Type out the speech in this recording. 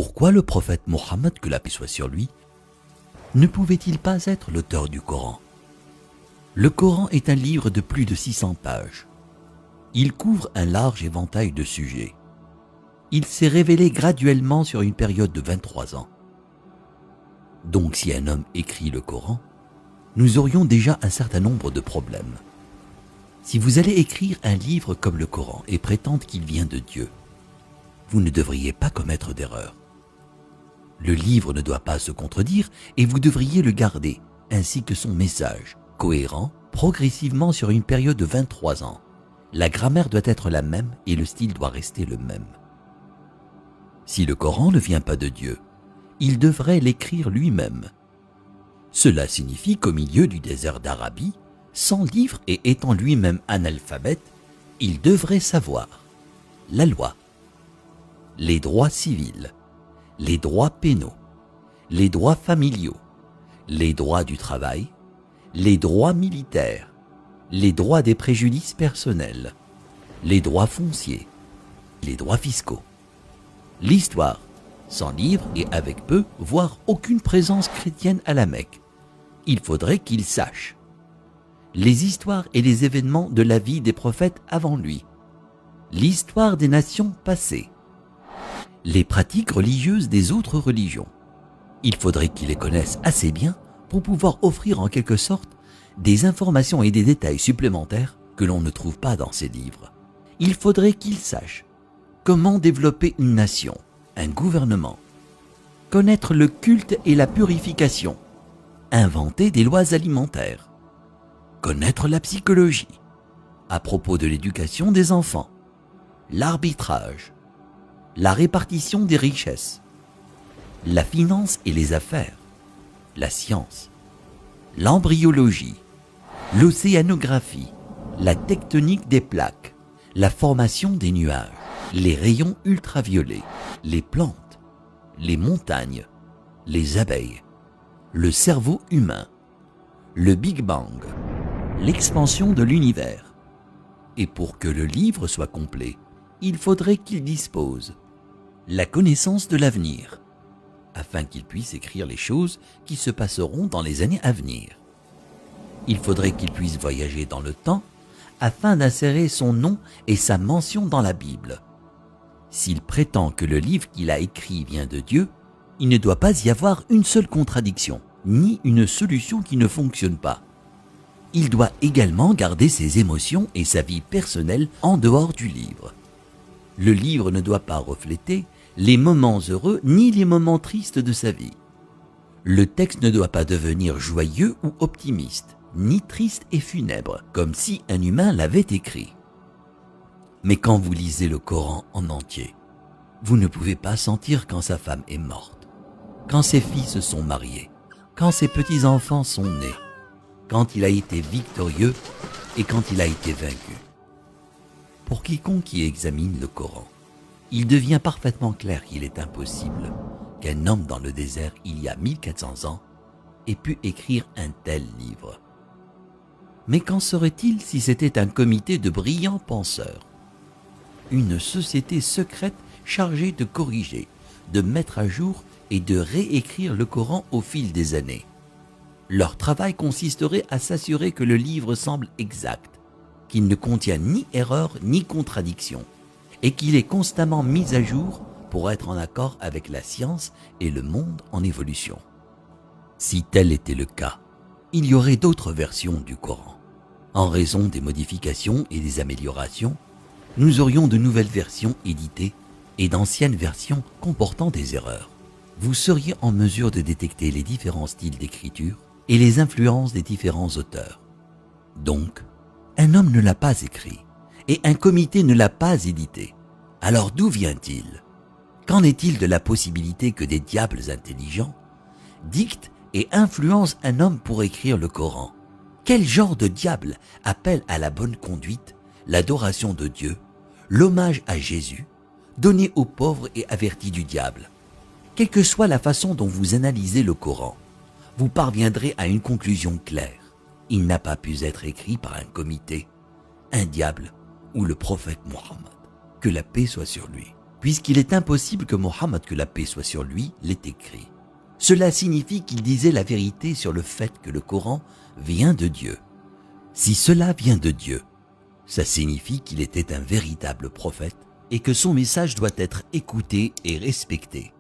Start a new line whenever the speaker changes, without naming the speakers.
Pourquoi le prophète Mohammed, que la paix soit sur lui, ne pouvait-il pas être l'auteur du Coran? Le Coran est un livre de plus de 600 pages. Il couvre un large éventail de sujets. Il s'est révélé graduellement sur une période de 23 ans. Donc si un homme écrit le Coran, nous aurions déjà un certain nombre de problèmes. Si vous allez écrire un livre comme le Coran et prétendre qu'il vient de Dieu, vous ne devriez pas commettre d'erreur. Le livre ne doit pas se contredire et vous devriez le garder, ainsi que son message, cohérent, progressivement sur une période de 23 ans. La grammaire doit être la même et le style doit rester le même. Si le Coran ne vient pas de Dieu, il devrait l'écrire lui-même. Cela signifie qu'au milieu du désert d'Arabie, sans livre et étant lui-même analphabète, il devrait savoir la loi, les droits civils, les droits pénaux, les droits familiaux, les droits du travail, les droits militaires, les droits des préjudices personnels, les droits fonciers, les droits fiscaux. L'histoire, sans livre et avec peu, voire aucune présence chrétienne à la Mecque. Il faudrait qu'il sache les histoires et les événements de la vie des prophètes avant lui, l'histoire des nations passées, les pratiques religieuses des autres religions. Il faudrait qu'il les connaisse assez bien pour pouvoir offrir en quelque sorte des informations et des détails supplémentaires que l'on ne trouve pas dans ces livres. Il faudrait qu'il sache comment développer une nation, un gouvernement, connaître le culte et la purification, inventer des lois alimentaires, connaître la psychologie, à propos de l'éducation des enfants, l'arbitrage, la répartition des richesses, la finance et les affaires, la science, l'embryologie, l'océanographie, la tectonique des plaques, la formation des nuages, les rayons ultraviolets, les plantes, les montagnes, les abeilles, le cerveau humain, le Big Bang, l'expansion de l'univers. Et pour que le livre soit complet, il faudrait qu'il dispose la connaissance de l'avenir, afin qu'il puisse écrire les choses qui se passeront dans les années à venir. Il faudrait qu'il puisse voyager dans le temps, afin d'insérer son nom et sa mention dans la Bible. S'il prétend que le livre qu'il a écrit vient de Dieu, il ne doit pas y avoir une seule contradiction, ni une solution qui ne fonctionne pas. Il doit également garder ses émotions et sa vie personnelle en dehors du livre. Le livre ne doit pas refléter les moments heureux ni les moments tristes de sa vie. Le texte ne doit pas devenir joyeux ou optimiste, ni triste et funèbre, comme si un humain l'avait écrit. Mais quand vous lisez le Coran en entier, vous ne pouvez pas sentir quand sa femme est morte, quand ses filles se sont mariées, quand ses petits-enfants sont nés, quand il a été victorieux et quand il a été vaincu. Pour quiconque qui examine le Coran, il devient parfaitement clair qu'il est impossible qu'un homme dans le désert il y a 1400 ans ait pu écrire un tel livre. Mais qu'en serait-il si c'était un comité de brillants penseurs, une société secrète chargée de corriger, de mettre à jour et de réécrire le Coran au fil des années? Leur travail consisterait à s'assurer que le livre semble exact, qu'il ne contient ni erreur ni contradiction, et qu'il est constamment mis à jour pour être en accord avec la science et le monde en évolution. Si tel était le cas, il y aurait d'autres versions du Coran. En raison des modifications et des améliorations, nous aurions de nouvelles versions éditées et d'anciennes versions comportant des erreurs. Vous seriez en mesure de détecter les différents styles d'écriture et les influences des différents auteurs. Donc, un homme ne l'a pas écrit et un comité ne l'a pas édité. Alors d'où vient-il? Qu'en est-il de la possibilité que des diables intelligents dictent et influencent un homme pour écrire le Coran? Quel genre de diable appelle à la bonne conduite, l'adoration de Dieu, l'hommage à Jésus, donné aux pauvres et averti du diable? Quelle que soit la façon dont vous analysez le Coran, vous parviendrez à une conclusion claire. Il n'a pas pu être écrit par un comité, un diable ou le prophète Mohammed, que la paix soit sur lui. puisqu'il est impossible que Mohammed, que la paix soit sur lui, l'ait écrit. Cela signifie qu'il disait la vérité sur le fait que le Coran vient de Dieu. Si cela vient de Dieu, ça signifie qu'il était un véritable prophète et que son message doit être écouté et respecté.